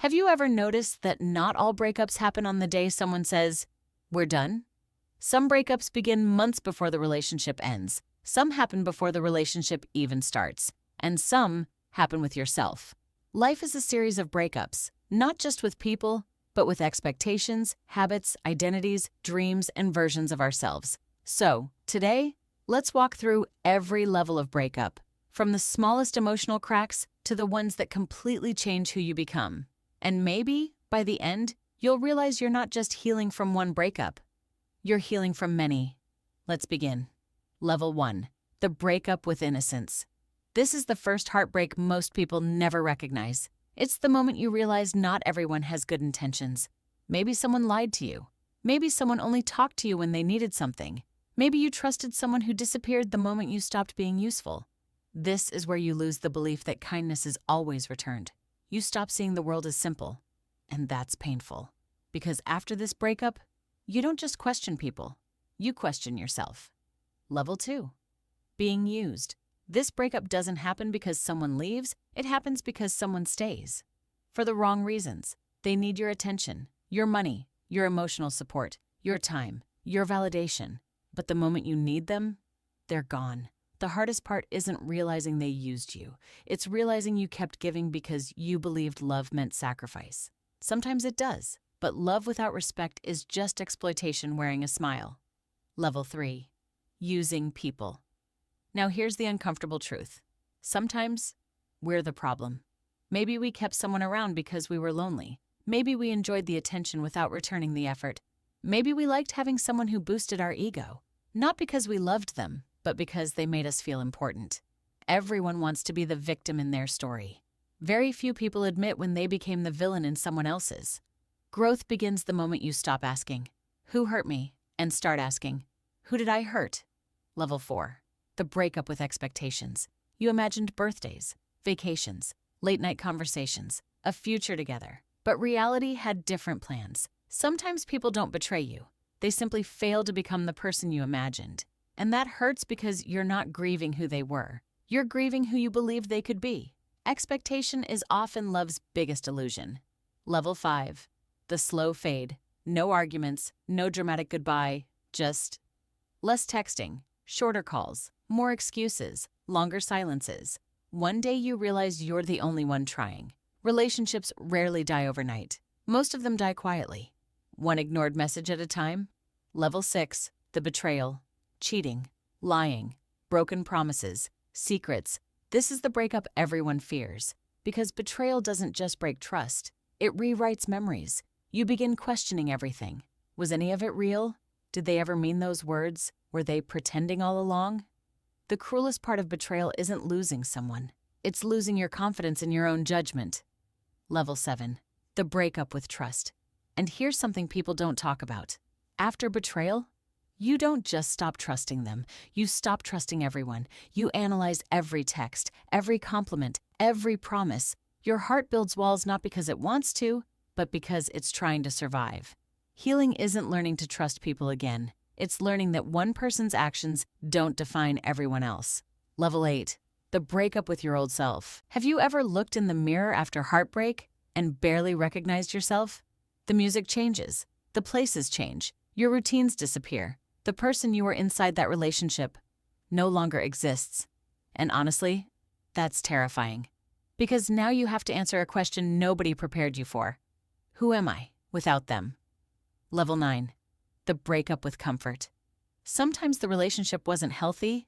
Have you ever noticed that not all breakups happen on the day someone says, "We're done"? Some breakups begin months before the relationship ends, some happen before the relationship even starts, and some happen with yourself. Life is a series of breakups, not just with people, but with expectations, habits, identities, dreams, and versions of ourselves. So, today, let's walk through every level of breakup, from the smallest emotional cracks to the ones that completely change who you become. And maybe, by the end, you'll realize you're not just healing from one breakup. You're healing from many. Let's begin. Level 1. The breakup with innocence. This is the first heartbreak most people never recognize. It's the moment you realize not everyone has good intentions. Maybe someone lied to you. Maybe someone only talked to you when they needed something. Maybe you trusted someone who disappeared the moment you stopped being useful. This is where you lose the belief that kindness is always returned. You stop seeing the world as simple, and that's painful. Because after this breakup, you don't just question people, you question yourself. Level 2. Being used. This breakup doesn't happen because someone leaves, it happens because someone stays. For the wrong reasons. They need your attention, your money, your emotional support, your time, your validation. But the moment you need them, they're gone. The hardest part isn't realizing they used you. It's realizing you kept giving because you believed love meant sacrifice. Sometimes it does, but love without respect is just exploitation wearing a smile. Level 3. Using people. Now here's the uncomfortable truth. Sometimes we're the problem. Maybe we kept someone around because we were lonely. Maybe we enjoyed the attention without returning the effort. Maybe we liked having someone who boosted our ego. Not because we loved them, but because they made us feel important. Everyone wants to be the victim in their story. Very few people admit when they became the villain in someone else's. Growth begins the moment you stop asking, "Who hurt me?" and start asking, "Who did I hurt?" Level 4. The breakup with expectations. You imagined birthdays, vacations, late-night conversations, a future together. But reality had different plans. Sometimes people don't betray you. They simply fail to become the person you imagined. And that hurts because you're not grieving who they were. You're grieving who you believed they could be. Expectation is often love's biggest illusion. Level 5. The slow fade. No arguments, no dramatic goodbye, just less texting, shorter calls, more excuses, longer silences. One day you realize you're the only one trying. Relationships rarely die overnight. Most of them die quietly. One ignored message at a time. Level 6. The betrayal. Cheating, lying, broken promises, secrets. This is the breakup everyone fears. Because betrayal doesn't just break trust, it rewrites memories. You begin questioning everything. Was any of it real? Did they ever mean those words? Were they pretending all along? The cruelest part of betrayal isn't losing someone. It's losing your confidence in your own judgment. Level 7. The breakup with trust. And here's something people don't talk about. After betrayal, you don't just stop trusting them. You stop trusting everyone. You analyze every text, every compliment, every promise. Your heart builds walls not because it wants to, but because it's trying to survive. Healing isn't learning to trust people again. It's learning that one person's actions don't define everyone else. Level 8. The breakup with your old self. Have you ever looked in the mirror after heartbreak and barely recognized yourself? The music changes. The places change. Your routines disappear. The person you were inside that relationship no longer exists. And honestly, that's terrifying. Because now you have to answer a question nobody prepared you for. Who am I without them? Level 9. The breakup with comfort. Sometimes the relationship wasn't healthy,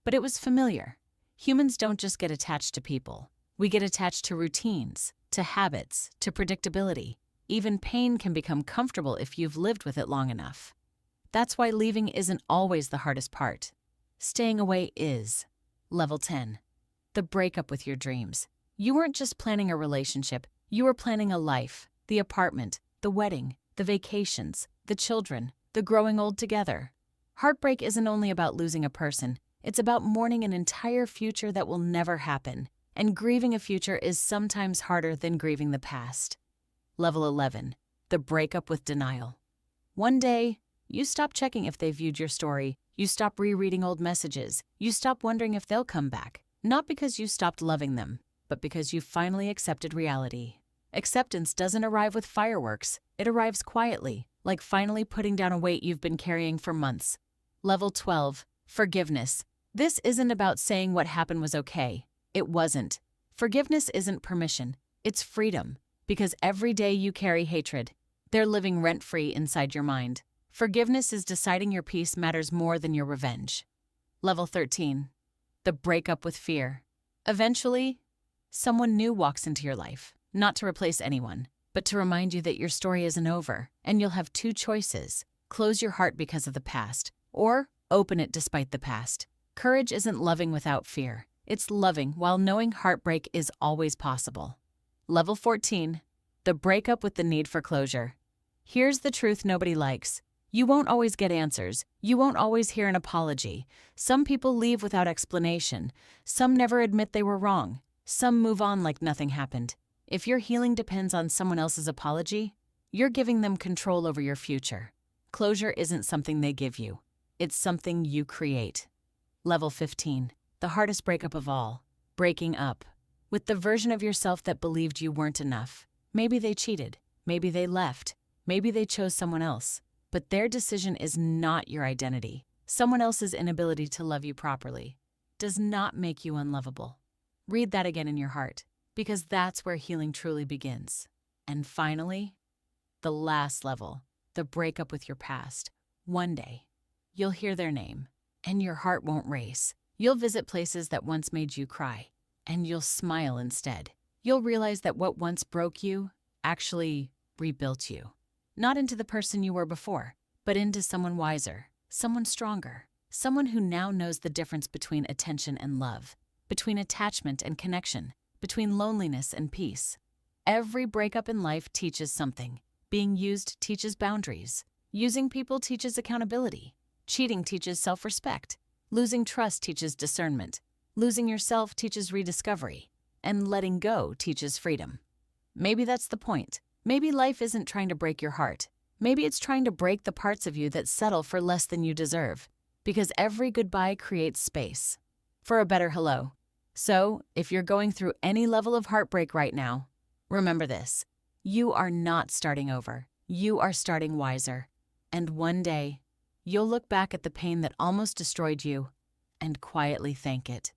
but it was familiar. Humans don't just get attached to people. We get attached to routines, to habits, to predictability. Even pain can become comfortable if you've lived with it long enough. That's why leaving isn't always the hardest part. Staying away is. Level 10. The breakup with your dreams. You weren't just planning a relationship, you were planning a life, the apartment, the wedding, the vacations, the children, the growing old together. Heartbreak isn't only about losing a person, it's about mourning an entire future that will never happen. And grieving a future is sometimes harder than grieving the past. Level 11. The breakup with denial. One day, you stop checking if they viewed your story. You stop rereading old messages. You stop wondering if they'll come back. Not because you stopped loving them, but because you finally accepted reality. Acceptance doesn't arrive with fireworks. It arrives quietly, like finally putting down a weight you've been carrying for months. Level 12. Forgiveness. This isn't about saying what happened was okay. It wasn't. Forgiveness isn't permission. It's freedom. Because every day you carry hatred, they're living rent-free inside your mind. Forgiveness is deciding your peace matters more than your revenge. Level 13. The breakup with fear. Eventually, someone new walks into your life, not to replace anyone, but to remind you that your story isn't over, and you'll have two choices: close your heart because of the past, or open it despite the past. Courage isn't loving without fear. It's loving while knowing heartbreak is always possible. Level 14. The breakup with the need for closure. Here's the truth nobody likes. You won't always get answers. You won't always hear an apology. Some people leave without explanation. Some never admit they were wrong. Some move on like nothing happened. If your healing depends on someone else's apology, you're giving them control over your future. Closure isn't something they give you. It's something you create. Level 15. The hardest breakup of all. Breaking up. With the version of yourself that believed you weren't enough. Maybe they cheated. Maybe they left. Maybe they chose someone else. But their decision is not your identity. Someone else's inability to love you properly does not make you unlovable. Read that again in your heart, because that's where healing truly begins. And finally, the last level, the breakup with your past. One day, you'll hear their name, and your heart won't race. You'll visit places that once made you cry, and you'll smile instead. You'll realize that what once broke you actually rebuilt you. Not into the person you were before, but into someone wiser, someone stronger, someone who now knows the difference between attention and love, between attachment and connection, between loneliness and peace. Every breakup in life teaches something. Being used teaches boundaries. Using people teaches accountability. Cheating teaches self-respect. Losing trust teaches discernment. Losing yourself teaches rediscovery. And letting go teaches freedom. Maybe that's the point. Maybe life isn't trying to break your heart. Maybe it's trying to break the parts of you that settle for less than you deserve. Because every goodbye creates space for a better hello. So, if you're going through any level of heartbreak right now, remember this: you are not starting over. You are starting wiser. And one day, you'll look back at the pain that almost destroyed you and quietly thank it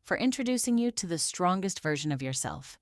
for introducing you to the strongest version of yourself.